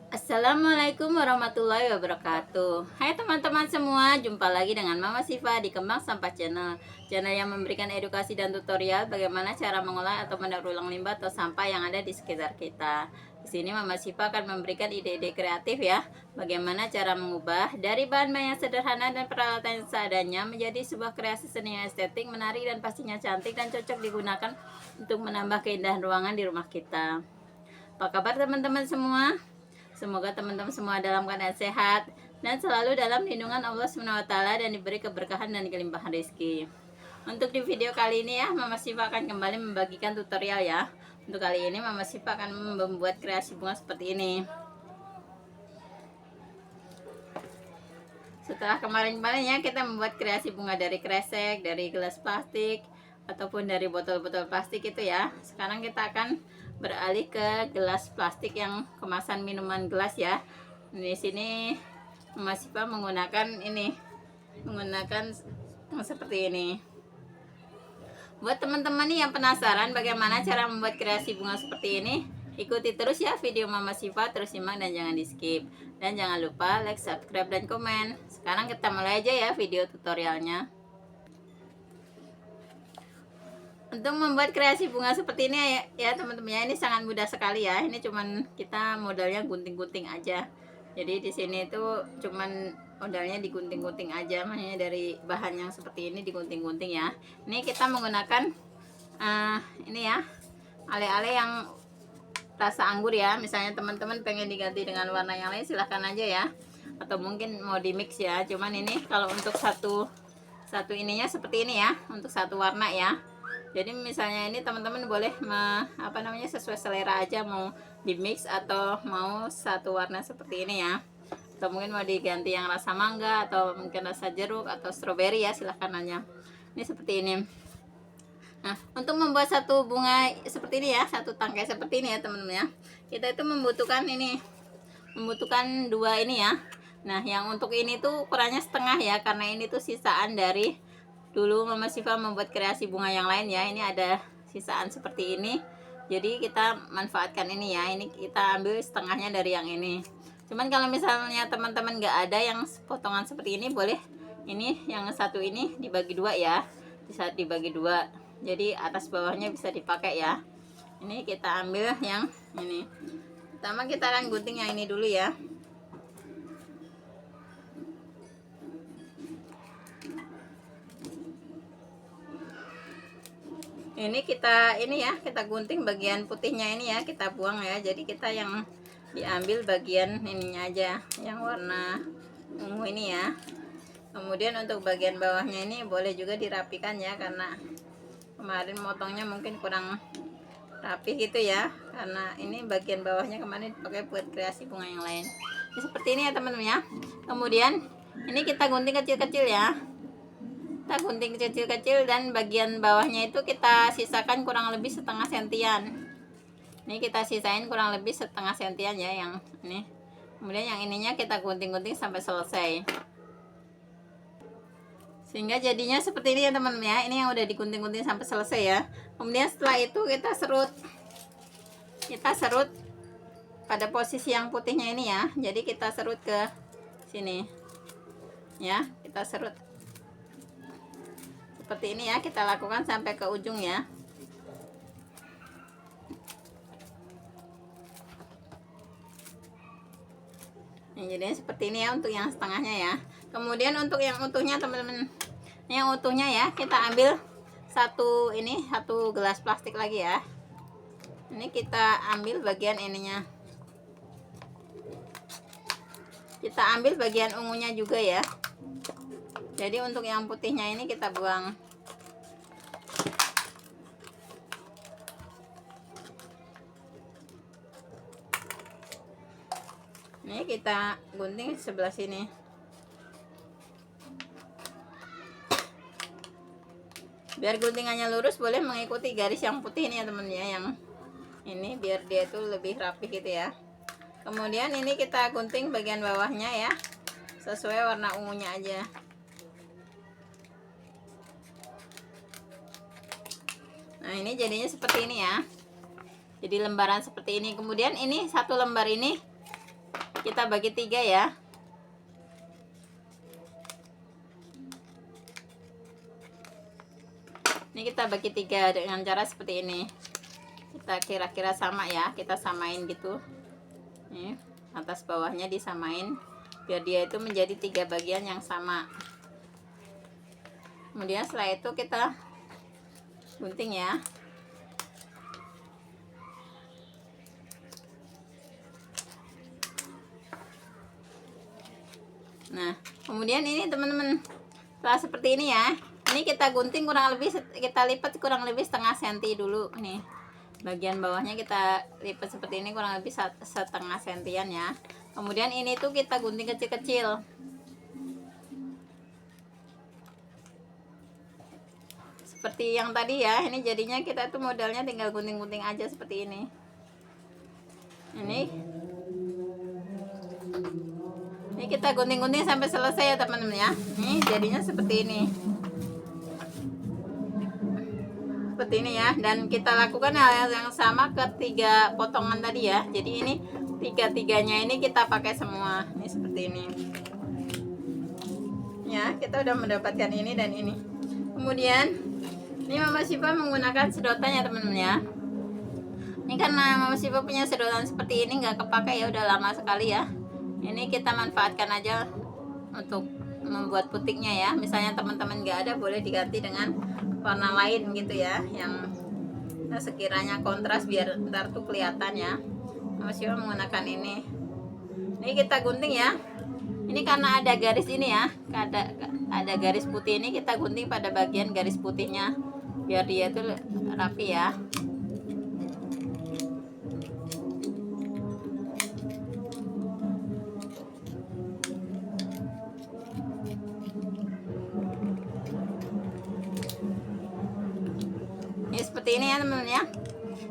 Assalamualaikum warahmatullahi wabarakatuh. Hai teman-teman semua, jumpa lagi dengan Mama Siva di Kembang Sampah Channel. Channel yang memberikan edukasi dan tutorial bagaimana cara mengolah atau mendaur ulang limbah atau sampah yang ada di sekitar kita. Di sini Mama Siva akan memberikan ide-ide kreatif ya, bagaimana cara mengubah dari bahan-bahan yang sederhana dan peralatan yang seadanya menjadi sebuah kreasi seni yang estetik, menarik dan pastinya cantik dan cocok digunakan untuk menambah keindahan ruangan di rumah kita. Apa kabar teman-teman semua? Semoga teman-teman semua dalam keadaan sehat dan selalu dalam lindungan Allah SWT dan diberi keberkahan dan kelimpahan rezeki. Untuk di video kali ini ya, Mama Siva akan kembali membagikan tutorial ya. Untuk kali ini Mama Siva akan membuat kreasi bunga seperti ini. Setelah kemarin-kemarin ya kita membuat kreasi bunga dari kresek, dari gelas plastik, ataupun dari botol-botol plastik itu ya. Sekarang kita akan beralih ke gelas plastik yang kemasan minuman gelas ya. Di sini Mas Siva menggunakan seperti ini. Buat teman-teman nih yang penasaran bagaimana cara membuat kreasi bunga seperti ini, ikuti terus ya video Mama Siva, terus simak dan jangan di skip. Dan jangan lupa like, subscribe, dan komen. Sekarang kita mulai aja ya video tutorialnya. Untuk membuat kreasi bunga seperti ini ya teman-teman ya, ini sangat mudah sekali ya. Ini cuman kita modalnya gunting-gunting aja. Jadi di sini itu cuman modalnya digunting-gunting aja, makanya dari bahan yang seperti ini digunting-gunting ya. Ini kita menggunakan ini ya, ale-ale yang rasa anggur ya. Misalnya teman-teman pengen diganti dengan warna yang lain silahkan aja ya, atau mungkin mau di mix ya. Cuman ini kalau untuk satu ininya seperti ini ya, untuk satu warna ya. Jadi misalnya ini teman-teman boleh sesuai selera aja, mau di mix atau mau satu warna seperti ini ya, atau mungkin mau diganti yang rasa mangga atau mungkin rasa jeruk atau stroberi ya, silahkan aja. Ini seperti ini. Nah, untuk membuat satu bunga seperti ini ya, satu tangkai seperti ini ya teman-teman ya, kita itu membutuhkan dua ini ya. Nah, yang untuk ini tuh ukurannya setengah ya, karena ini tuh sisaan dari dulu Mama Siva membuat kreasi bunga yang lain ya. Ini ada sisaan seperti ini, jadi kita manfaatkan ini ya. Ini kita ambil setengahnya dari yang ini. Cuman kalau misalnya teman-teman nggak ada yang potongan seperti ini, boleh ini yang satu ini dibagi dua ya, bisa dibagi dua, jadi atas bawahnya bisa dipakai ya. Ini kita ambil yang ini. Pertama kita akan gunting yang ini dulu ya. Ini kita gunting bagian putihnya ini ya, kita buang ya. Jadi kita yang diambil bagian ininya aja, yang warna ungu ini ya. Kemudian untuk bagian bawahnya ini boleh juga dirapikan ya, karena kemarin motongnya mungkin kurang rapi gitu ya, karena ini bagian bawahnya kemarin pakai buat kreasi bunga yang lain. Ini seperti ini ya teman-teman ya. Kemudian ini kita gunting kecil-kecil ya, kita gunting kecil-kecil, dan bagian bawahnya itu kita sisakan kurang lebih setengah sentian. Ini kita sisain kurang lebih setengah sentian ya yang ini. Kemudian yang ininya kita gunting-gunting sampai selesai, sehingga jadinya seperti ini ya teman-teman ya. Ini yang udah digunting-gunting sampai selesai ya. Kemudian setelah itu kita serut pada posisi yang putihnya ini ya. Jadi kita serut ke sini ya, kita serut seperti ini ya, kita lakukan sampai ke ujung ya. Jadinya seperti ini ya untuk yang setengahnya ya. Kemudian untuk yang utuhnya teman-teman, yang utuhnya ya, kita ambil satu gelas plastik lagi ya. Ini kita ambil bagian ininya, kita ambil bagian ungunya juga ya. Jadi untuk yang putihnya ini kita buang. Ini kita gunting sebelah sini. Biar guntingannya lurus, boleh mengikuti garis yang putih ini ya teman ya, yang ini biar dia tuh lebih rapi gitu ya. Kemudian ini kita gunting bagian bawahnya ya, sesuai warna ungunya aja. Nah, ini jadinya seperti ini ya. Jadi lembaran seperti ini. Kemudian ini satu lembar ini kita bagi 3 ya. Ini kita bagi 3 dengan cara seperti ini. Kita kira-kira sama ya, kita samain gitu. Nih, atas bawahnya disamain biar dia itu menjadi 3 bagian yang sama. Kemudian setelah itu kita gunting ya. Nah, kemudian ini teman-teman, setelah seperti ini ya, ini kita gunting kurang lebih, kita lipat kurang lebih setengah senti dulu nih. Bagian bawahnya kita lipat seperti ini kurang lebih setengah sentian ya. Kemudian ini tuh kita gunting kecil-kecil. Seperti yang tadi ya, ini jadinya kita tuh modalnya tinggal gunting-gunting aja seperti ini. Ini kita gunting-gunting sampai selesai ya teman-teman ya. Ini jadinya seperti ini. Seperti ini ya, dan kita lakukan hal yang sama ke 3 potongan tadi ya. Jadi ini 3-3-nya ini kita pakai semua. Ini seperti ini. Ya, kita udah mendapatkan ini dan ini. Kemudian ini Mama Syifa menggunakan sedotan ya teman-teman ya. Ini karena Mama Syifa punya sedotan seperti ini nggak kepakai ya, udah lama sekali ya. Ini kita manfaatkan aja untuk membuat putiknya ya. Misalnya teman-teman nggak ada, boleh diganti dengan warna lain gitu ya, yang sekiranya kontras biar ntar tuh kelihatan ya. Mama Syifa menggunakan ini. Ini kita gunting ya. Ini karena ada garis ini ya, ada garis putih ini, kita gunting pada bagian garis putihnya biar dia tuh rapi ya. Ini seperti ini ya teman-teman ya.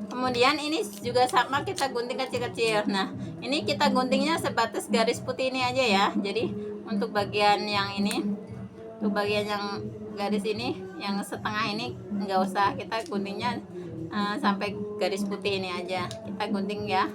Kemudian ini juga sama, kita gunting kecil-kecil. Nah, ini kita guntingnya sebatas garis putih ini aja ya. Jadi untuk bagian yang ini, untuk bagian yang garis ini, yang setengah ini nggak usah kita guntingnya sampai garis putih ini aja. Kita gunting ya.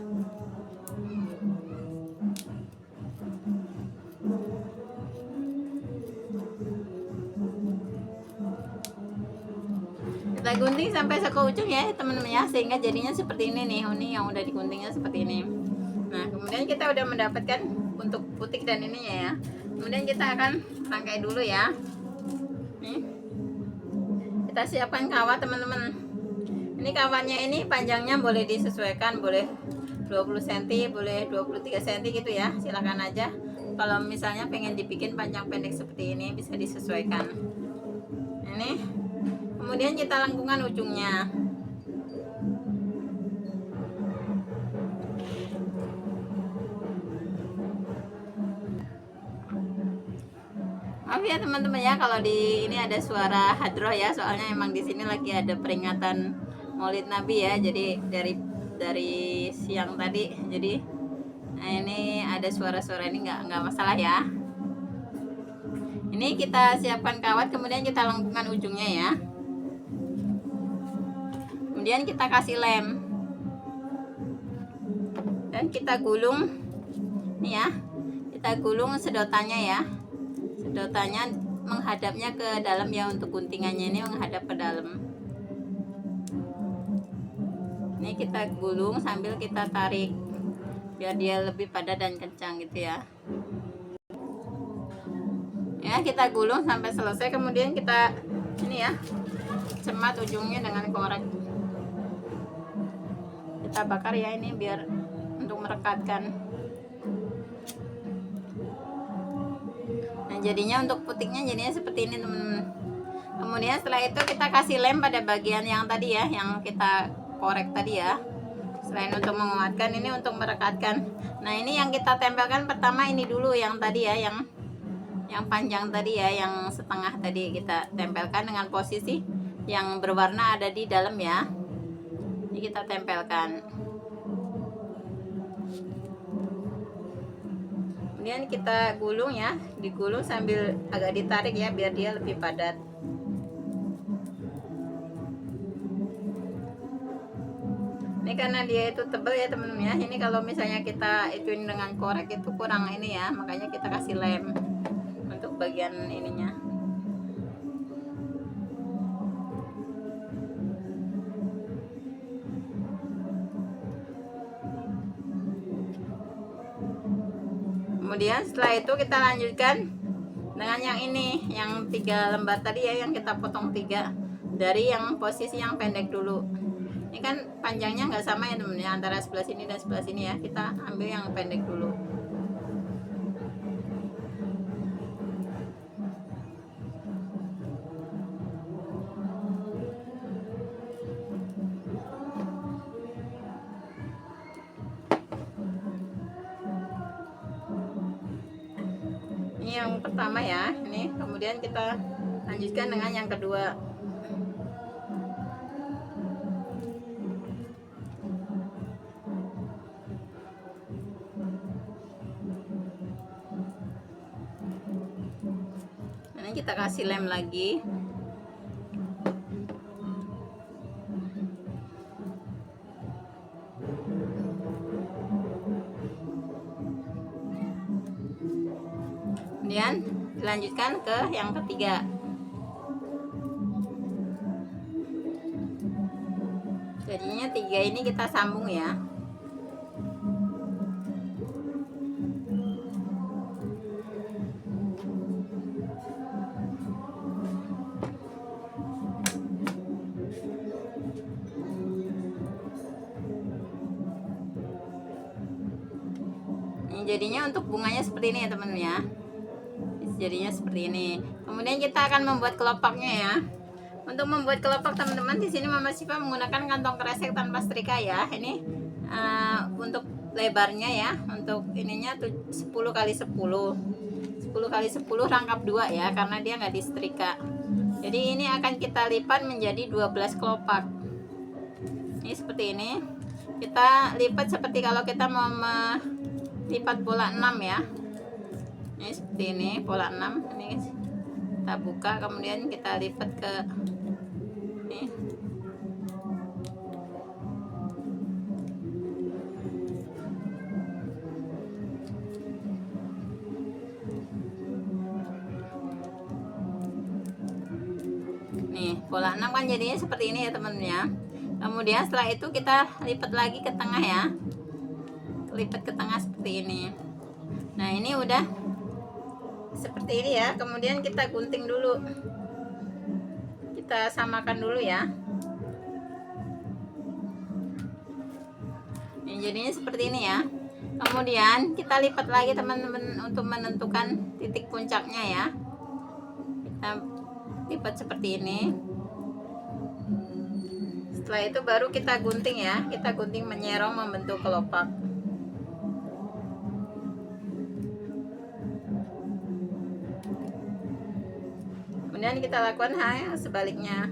Kita gunting sampai ke ujung ya teman-teman ya, sehingga jadinya seperti ini nih. Ini yang udah diguntingnya seperti ini. Nah, kemudian kita udah mendapatkan untuk putik dan ininya ya. Kemudian kita akan rangkai dulu ya. Nih, kita siapkan kawat teman-teman. Ini kawatnya ini panjangnya boleh disesuaikan, boleh 20 cm, boleh 23 cm gitu ya, silakan aja. Kalau misalnya pengen dibikin panjang pendek seperti ini, bisa disesuaikan. Ini kemudian kita lengkungkan ujungnya. Maaf ya teman-teman ya kalau di ini ada suara hadroh ya, soalnya emang di sini lagi ada peringatan Maulid Nabi ya. Jadi dari siang tadi, jadi nah ini ada suara-suara ini nggak masalah ya. Ini kita siapkan kawat, kemudian kita lengkungkan ujungnya ya. Kemudian kita kasih lem dan kita gulung nih ya, kita gulung sedotannya ya, sedotannya menghadapnya ke dalam ya, untuk guntingannya ini menghadap ke dalam. Ini kita gulung sambil kita tarik biar dia lebih padat dan kencang gitu ya. Ya, kita gulung sampai selesai, kemudian kita ini ya, cemat ujungnya dengan korek. Kita bakar ya ini biar untuk merekatkan. Nah, jadinya untuk putiknya jadinya seperti ini teman-teman. Kemudian setelah itu kita kasih lem pada bagian yang tadi ya, yang kita korek tadi ya. Selain untuk menguatkan, ini untuk merekatkan. Nah, ini yang kita tempelkan pertama ini dulu, yang tadi ya, yang panjang tadi ya, yang setengah tadi kita tempelkan dengan posisi yang berwarna ada di dalam ya. Ini kita tempelkan. Kemudian kita gulung ya, digulung sambil agak ditarik ya biar dia lebih padat. Ini Ini karena dia itu tebal ya teman-teman ya. Ini kalau misalnya kita ituin dengan korek itu kurang ini ya, makanya kita kasih lem untuk bagian ininya. Kemudian setelah itu kita lanjutkan dengan yang ini, yang 3 lembar tadi ya, yang kita potong 3 dari yang posisi yang pendek dulu. Ini kan panjangnya nggak sama ya temen ya, antara sebelah sini dan sebelah sini ya. Kita ambil yang pendek dulu. Ini yang pertama ya, ini kemudian kita lanjutkan dengan yang kedua. Ini kita kasih lem lagi. Kemudian dilanjutkan ke yang ketiga. Jadinya 3 ini kita sambung ya. Ini jadinya untuk bunganya seperti ini ya teman-teman ya. Jadinya seperti ini. Kemudian kita akan membuat kelopaknya ya. Untuk membuat kelopak teman-teman, di sini Mama Siva menggunakan kantong kresek tanpa setrika ya. Ini untuk lebarnya ya, untuk ininya 10 kali 10 kali 10 rangkap 2 ya, karena dia nggak disetrika. Jadi ini akan kita lipat menjadi 12 kelopak. Ini seperti ini. Kita lipat seperti kalau kita mau melipat bola 6 ya. Ini seperti ini, pola 6. Ini kita buka, kemudian kita lipat ke ini. Nih, pola 6 kan jadinya seperti ini ya teman-teman ya. Kemudian setelah itu kita lipat lagi ke tengah ya. Lipat ke tengah seperti ini. Nah, ini udah seperti ini ya. Kemudian kita gunting dulu. Kita samakan dulu ya. Ini jadinya seperti ini ya. Kemudian kita lipat lagi teman-teman untuk menentukan titik puncaknya ya. Kita lipat seperti ini. Setelah itu baru kita gunting ya. Kita gunting menyerong membentuk kelopak. Kemudian kita lakukan hal yang sebaliknya.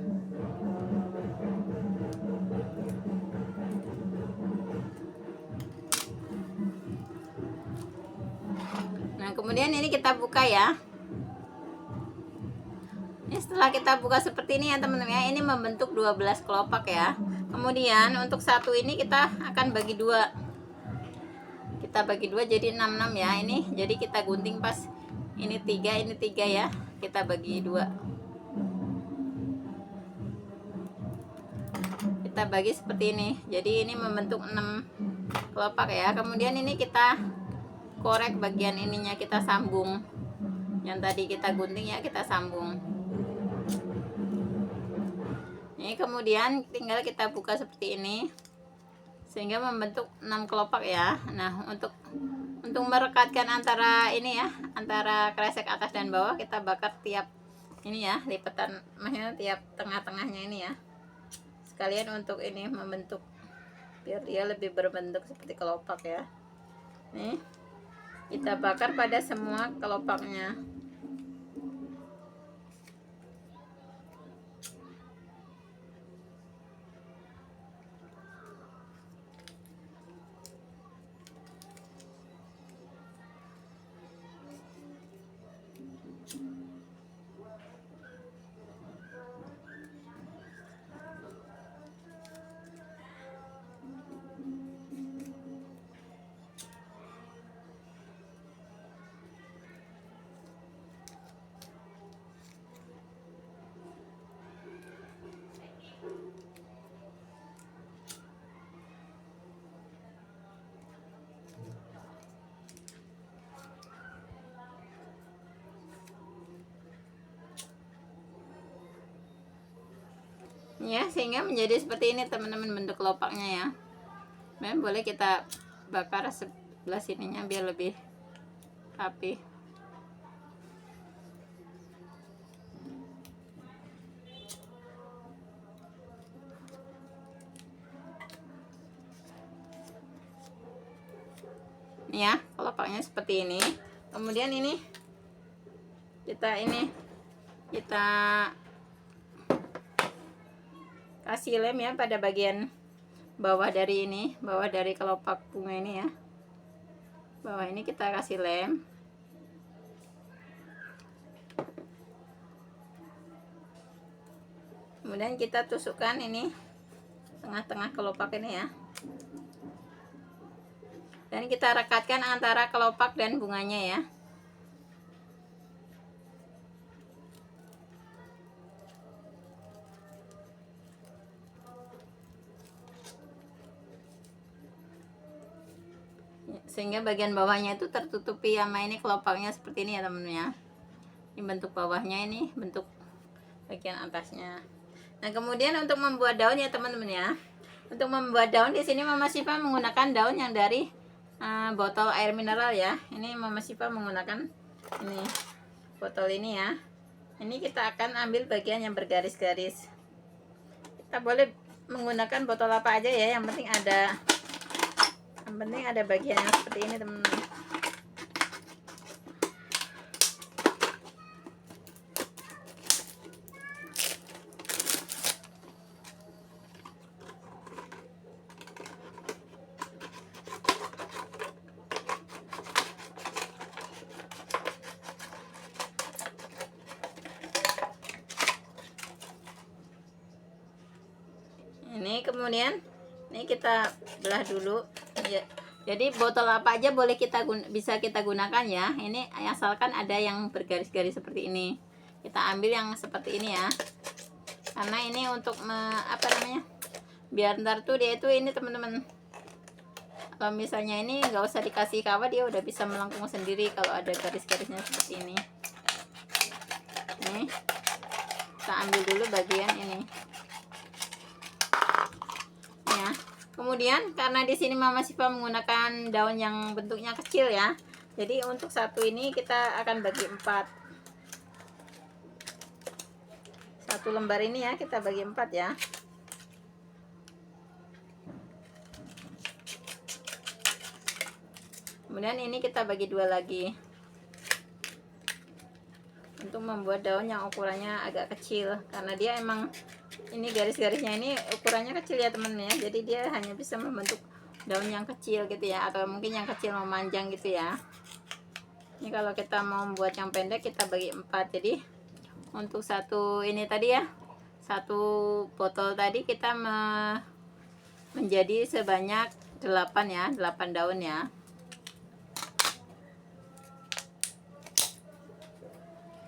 Nah, kemudian ini kita buka ya. Ini setelah kita buka seperti ini ya teman-teman ya, ini membentuk 12 kelopak ya. Kemudian untuk satu ini kita akan bagi 2. Kita bagi 2 jadi 66 ya. Ini jadi kita gunting pas ini 3, ini 3 ya. Kita bagi 2. Kita bagi seperti ini. Jadi ini membentuk 6 kelopak ya. Kemudian ini kita korek bagian ininya, kita sambung. Yang tadi kita gunting ya, kita sambung. Ini kemudian tinggal kita buka seperti ini sehingga membentuk 6 kelopak ya. Nah, untuk merekatkan antara ini ya, antara kresek atas dan bawah, kita bakar tiap ini ya, lipatan, maksudnya tiap tengah-tengahnya ini ya. Sekalian untuk ini membentuk biar dia lebih berbentuk seperti kelopak ya. Nih, kita bakar pada semua kelopaknya. ya, sehingga menjadi seperti ini teman-teman bentuk kelopaknya ya. Dan boleh kita bakar sebelah sininya biar lebih rapi. Ini ya, kelopaknya seperti ini. Kemudian ini kita kasih lem ya pada bagian bawah dari ini, bawah dari kelopak bunga ini ya. Bawah ini kita kasih lem. Kemudian kita tusukkan ini tengah-tengah kelopak ini ya. Dan kita rekatkan antara kelopak dan bunganya ya. Sehingga bagian bawahnya itu tertutupi sama ini kelopaknya seperti ini ya teman-teman ya. Ini bentuk bawahnya, ini bentuk bagian atasnya. Nah, kemudian untuk membuat daun ya teman-teman ya. Untuk membuat daun di sini Mama Syifa menggunakan daun yang dari botol air mineral ya. Ini Mama Syifa menggunakan ini botol ini ya. Ini kita akan ambil bagian yang bergaris-garis. Kita boleh menggunakan botol apa aja ya, yang penting ada bagian yang seperti ini teman-teman. Ini kemudian ini kita belah dulu ya. Jadi botol apa aja boleh bisa kita gunakan ya. Ini asalkan ada yang bergaris-garis seperti ini. Kita ambil yang seperti ini ya. Karena ini untuk biar ntar tuh dia itu ini teman-teman. Kalau misalnya ini nggak usah dikasih kawat, dia udah bisa melengkung sendiri kalau ada garis-garisnya seperti ini. Nih, kita ambil dulu bagian ini. Kemudian karena di sini Mama Syifa menggunakan daun yang bentuknya kecil ya. Jadi untuk satu ini kita akan bagi 4. Satu lembar ini ya kita bagi 4 ya. Kemudian ini kita bagi 2 lagi. Untuk membuat daun yang ukurannya agak kecil, karena dia emang ini garis-garisnya ini ukurannya kecil ya teman-teman ya. Jadi dia hanya bisa membentuk daun yang kecil gitu ya, atau mungkin yang kecil memanjang gitu ya. Ini kalau kita mau membuat yang pendek kita bagi 4. Jadi untuk satu ini tadi ya, satu botol tadi kita menjadi sebanyak 8 ya, 8 daun ya.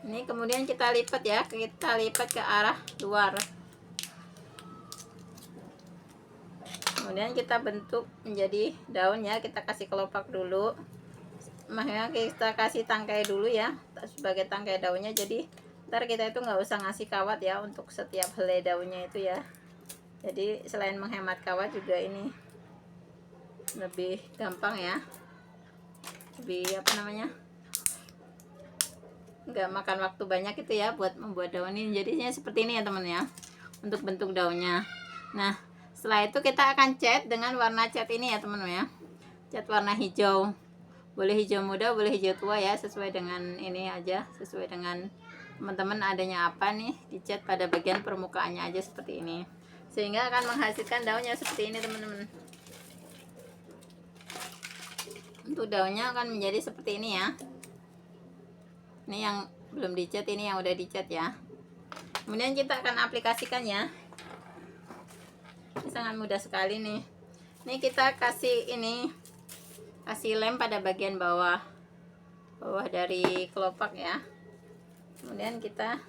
Ini kemudian kita lipat ya, kita lipat ke arah luar. Kemudian kita bentuk menjadi daun ya, kita kasih kelopak dulu. Makanya kita kasih tangkai dulu ya, sebagai tangkai daunnya. Jadi ntar kita itu nggak usah ngasih kawat ya untuk setiap helai daunnya itu ya. Jadi selain menghemat kawat juga ini lebih gampang ya, lebih nggak makan waktu banyak itu ya buat membuat daun ini. Jadinya seperti ini ya teman ya untuk bentuk daunnya. Nah, setelah itu kita akan cat dengan warna cat ini ya teman-teman ya. Cat warna hijau. Boleh hijau muda, boleh hijau tua ya, sesuai dengan ini aja, sesuai dengan teman-teman adanya apa nih, dicat pada bagian permukaannya aja seperti ini. Sehingga akan menghasilkan daunnya seperti ini teman-teman. Untuk daunnya akan menjadi seperti ini ya. Ini yang belum dicat, ini yang udah dicat ya. Kemudian kita akan aplikasikan ya. Ini sangat mudah sekali nih. Ini kita kasih lem pada bagian bawah dari kelopak ya. Kemudian kita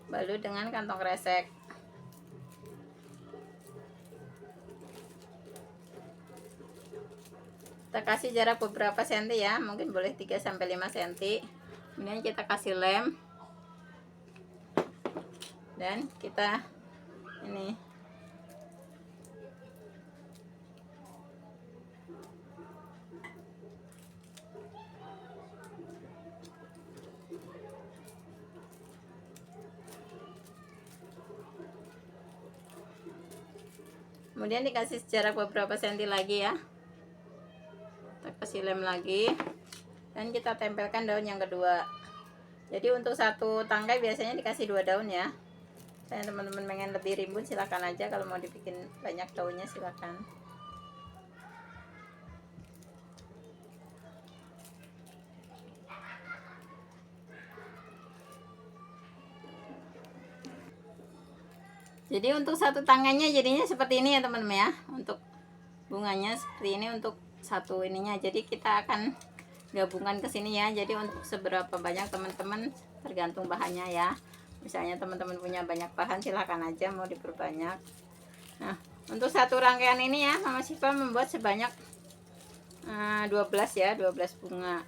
balut dengan kantong kresek. Kita kasih jarak beberapa senti ya, mungkin boleh 3-5 cm. Kemudian kita kasih lem dan kita ini. Kemudian dikasih jarak beberapa senti lagi ya, kita kasih lem lagi dan kita tempelkan daun yang kedua. Jadi untuk satu tangkai biasanya dikasih 2 daun ya. Saya teman-teman pengen lebih rimbun silakan aja, kalau mau dibikin banyak daunnya silakan. Jadi untuk satu tangannya jadinya seperti ini ya teman-teman ya. Untuk bunganya seperti ini untuk satu ininya. Jadi kita akan gabungkan ke sini ya. Jadi untuk seberapa banyak teman-teman tergantung bahannya ya. Misalnya teman-teman punya banyak bahan silahkan aja mau diperbanyak. Nah, untuk satu rangkaian ini ya Mama Syifa membuat sebanyak 12 ya, 12 bunga.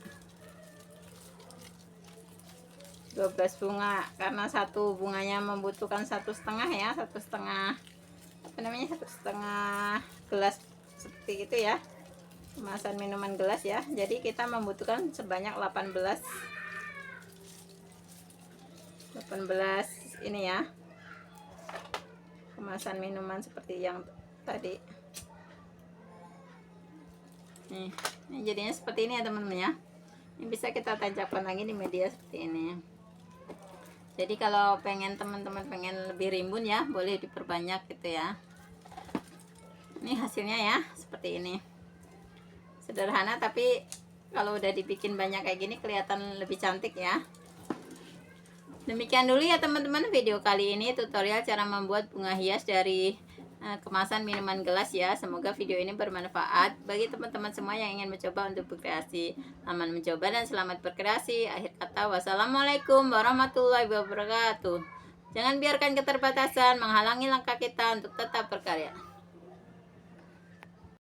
12 bunga karena satu bunganya membutuhkan 1,5 ya, 1,5 apa namanya, 1,5 gelas seperti itu ya, kemasan minuman gelas ya. Jadi kita membutuhkan sebanyak 18 ini ya, kemasan minuman seperti yang tadi. Nih, ini jadinya seperti ini ya teman-teman ya. Ini bisa kita tancapkan lagi di media seperti ini. Jadi kalau pengen teman-teman pengen lebih rimbun ya, boleh diperbanyak gitu ya. Ini hasilnya ya, seperti ini. Sederhana tapi kalau udah dibikin banyak kayak gini kelihatan lebih cantik ya. Demikian dulu ya teman-teman video kali ini, tutorial cara membuat bunga hias dari kemasan minuman gelas ya. Semoga video ini bermanfaat bagi teman-teman semua yang ingin mencoba untuk berkreasi. Selamat mencoba dan selamat berkreasi. Akhir kata, wassalamualaikum warahmatullahi wabarakatuh. Jangan biarkan keterbatasan menghalangi langkah kita untuk tetap berkarya.